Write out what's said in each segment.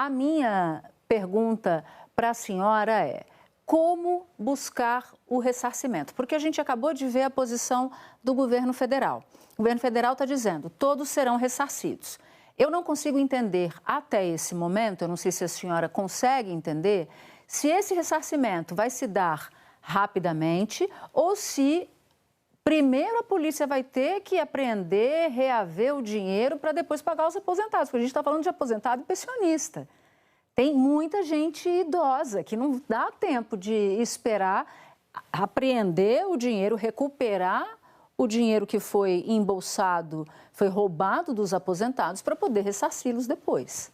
A minha pergunta para a senhora é: como buscar o ressarcimento? Porque a gente acabou de ver a posição do governo federal. O governo federal está dizendo: todos serão ressarcidos. Eu não consigo entender até esse momento, eu não sei se a senhora consegue entender, se esse ressarcimento vai se dar rapidamente ou se primeiro a polícia vai ter que apreender, reaver o dinheiro para depois pagar os aposentados, porque a gente está falando de aposentado e pensionista. Tem muita gente idosa que não dá tempo de esperar apreender o dinheiro, recuperar o dinheiro que foi embolsado, foi roubado dos aposentados para poder ressarci-los depois.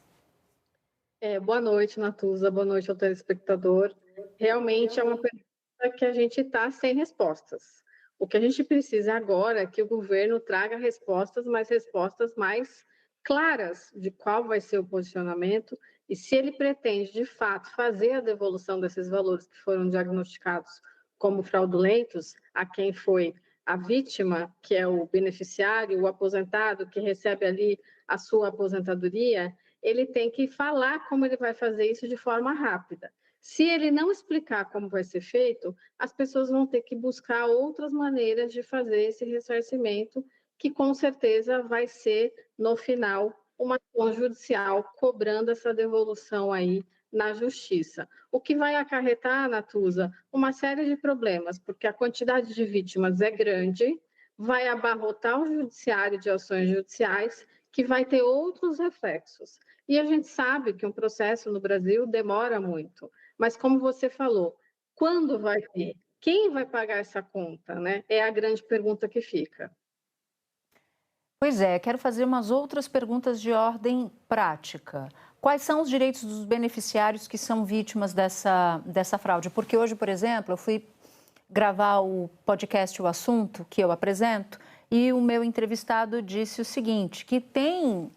Boa noite, Natuza. Boa noite ao telespectador. Realmente é uma pergunta que a gente está sem respostas. O que a gente precisa agora é que o governo traga respostas, mas respostas mais claras de qual vai ser o posicionamento e se ele pretende, de fato, fazer a devolução desses valores que foram diagnosticados como fraudulentos a quem foi a vítima, que é o beneficiário, o aposentado que recebe ali a sua aposentadoria. Ele tem que falar como ele vai fazer isso de forma rápida. Se ele não explicar como vai ser feito, as pessoas vão ter que buscar outras maneiras de fazer esse ressarcimento, que com certeza vai ser, no final, uma ação judicial cobrando essa devolução aí na justiça. O que vai acarretar, Natuza, uma série de problemas, porque a quantidade de vítimas é grande, vai abarrotar o judiciário de ações judiciais, que vai ter outros reflexos. E a gente sabe que um processo no Brasil demora muito, mas como você falou, quando vai ter? Quem vai pagar essa conta, né? É a grande pergunta que fica. Pois é, quero fazer umas outras perguntas de ordem prática. Quais são os direitos dos beneficiários que são vítimas dessa fraude? Porque hoje, por exemplo, eu fui gravar o podcast O Assunto, que eu apresento, e o meu entrevistado disse o seguinte, que tem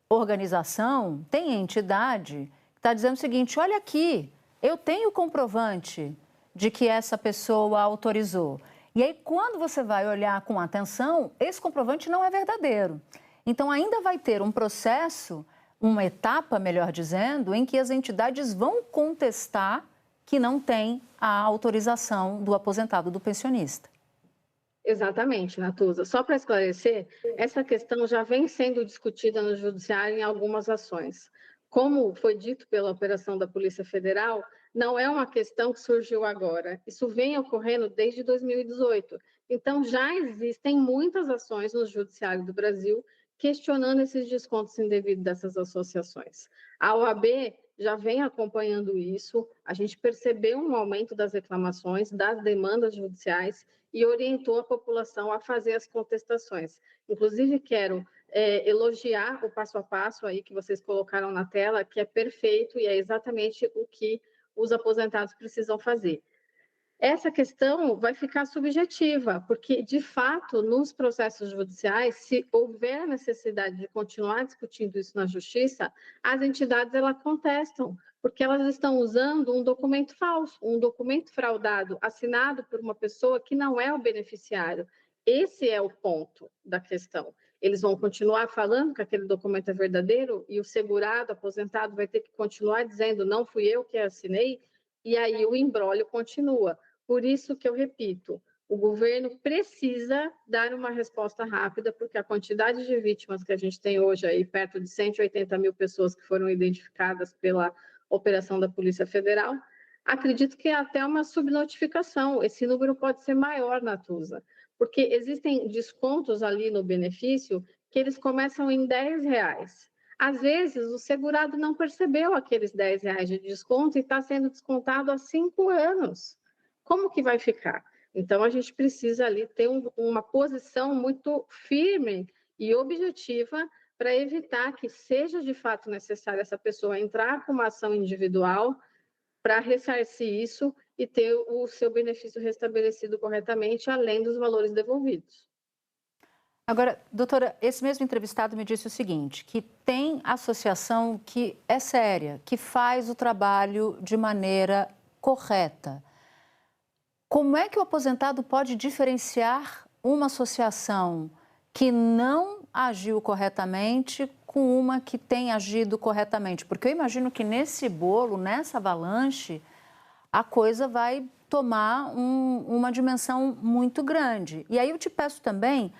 organização, tem entidade que está dizendo o seguinte: olha aqui, eu tenho comprovante de que essa pessoa autorizou. E aí, quando você vai olhar com atenção, esse comprovante não é verdadeiro. Então, ainda vai ter um processo, uma etapa, melhor dizendo, em que as entidades vão contestar que não tem a autorização do aposentado, do pensionista. Exatamente, Natuza. Só para esclarecer, essa questão já vem sendo discutida no Judiciário em algumas ações. Como foi dito pela operação da Polícia Federal, não é uma questão que surgiu agora. Isso vem ocorrendo desde 2018. Então, já existem muitas ações no Judiciário do Brasil questionando esses descontos indevidos dessas associações. A OAB já vem acompanhando isso, a gente percebeu um aumento das reclamações, das demandas judiciais, e orientou a população a fazer as contestações. Inclusive, quero elogiar o passo a passo aí que vocês colocaram na tela, que é perfeito e é exatamente o que os aposentados precisam fazer. Essa questão vai ficar subjetiva, porque, de fato, nos processos judiciais, se houver necessidade de continuar discutindo isso na justiça, as entidades elas contestam, porque elas estão usando um documento falso, um documento fraudado, assinado por uma pessoa que não é o beneficiário. Esse é o ponto da questão. Eles vão continuar falando que aquele documento é verdadeiro e o segurado, aposentado, vai ter que continuar dizendo: não fui eu que assinei, e aí o imbróglio continua. Por isso que eu repito, o governo precisa dar uma resposta rápida, porque a quantidade de vítimas que a gente tem hoje, aí, perto de 180 mil pessoas que foram identificadas pela operação da Polícia Federal, acredito que é até uma subnotificação. Esse número pode ser maior, Natuza, porque existem descontos ali no benefício que eles começam em R$ 10. Às vezes, o segurado não percebeu aqueles R$ 10 de desconto e está sendo descontado há 5 anos. Como que vai ficar? Então, a gente precisa ali ter uma posição muito firme e objetiva para evitar que seja de fato necessário essa pessoa entrar com uma ação individual para ressarcir isso e ter o seu benefício restabelecido corretamente, além dos valores devolvidos. Agora, doutora, esse mesmo entrevistado me disse o seguinte, que tem associação que é séria, que faz o trabalho de maneira correta. Como é que o aposentado pode diferenciar uma associação que não agiu corretamente com uma que tem agido corretamente? Porque eu imagino que nesse bolo, nessa avalanche, a coisa vai tomar uma dimensão muito grande. E aí eu te peço também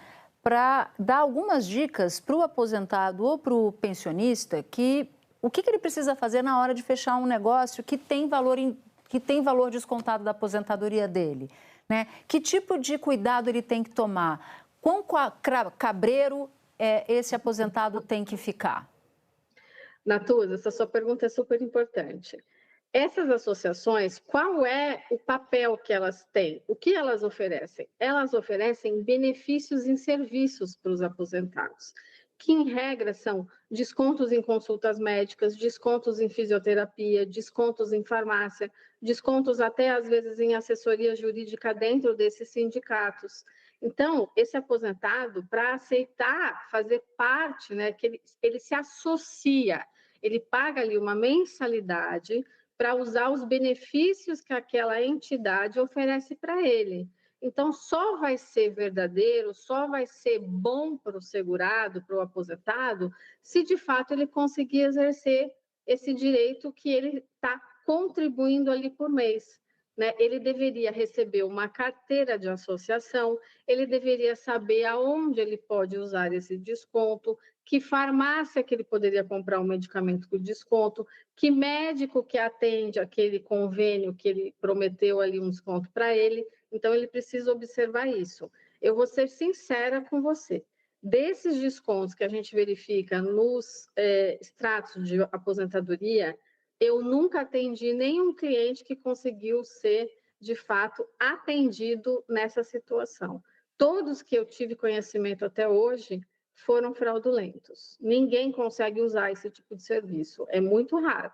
para dar algumas dicas para o aposentado ou para o pensionista o que ele precisa fazer na hora de fechar um negócio que tem valor descontado da aposentadoria dele, né? Que tipo de cuidado ele tem que tomar? Quão cabreiro esse aposentado tem que ficar? Natuza, essa sua pergunta é super importante. Essas associações, qual é o papel que elas têm? O que elas oferecem? Elas oferecem benefícios em serviços para os aposentados, que em regra são descontos em consultas médicas, descontos em fisioterapia, descontos em farmácia, descontos até às vezes em assessoria jurídica dentro desses sindicatos. Então, esse aposentado, para aceitar fazer parte, né, que ele se associa, ele paga ali uma mensalidade para usar os benefícios que aquela entidade oferece para ele. Então, só vai ser verdadeiro, só vai ser bom para o segurado, para o aposentado, se de fato ele conseguir exercer esse direito que ele está contribuindo ali por mês. Né? Ele deveria receber uma carteira de associação, ele deveria saber aonde ele pode usar esse desconto, que farmácia que ele poderia comprar um medicamento com desconto, que médico que atende aquele convênio que ele prometeu ali um desconto para ele. Então, ele precisa observar isso. Eu vou ser sincera com você. Desses descontos que a gente verifica nos extratos de aposentadoria, eu nunca atendi nenhum cliente que conseguiu ser, de fato, atendido nessa situação. Todos que eu tive conhecimento até hoje foram fraudulentos. Ninguém consegue usar esse tipo de serviço, é muito raro.